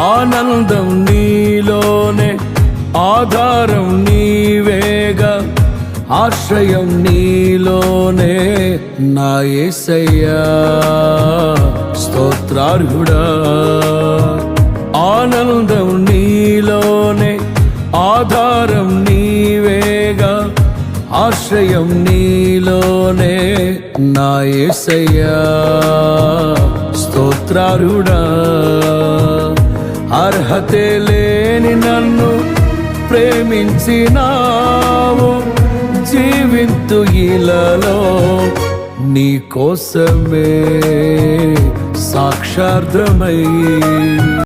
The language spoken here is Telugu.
ఆనందం నీలోనే, ఆధారం నీవేగా, ఆశ్రయం నీలోనే నా యేసయ్యా. స్తోత్రార్హుడా, ఆనందం నీలోనే, ఆధారం నీవేగా, ఆశ్రయం నీలోనే నా యేసయ్యా. స్తోత్రార్హుడా, అర్హతే లేని నన్ను ప్రేమించినావు, జీవింతు ఇలలో నీ కోసమే సాక్షార్థమై.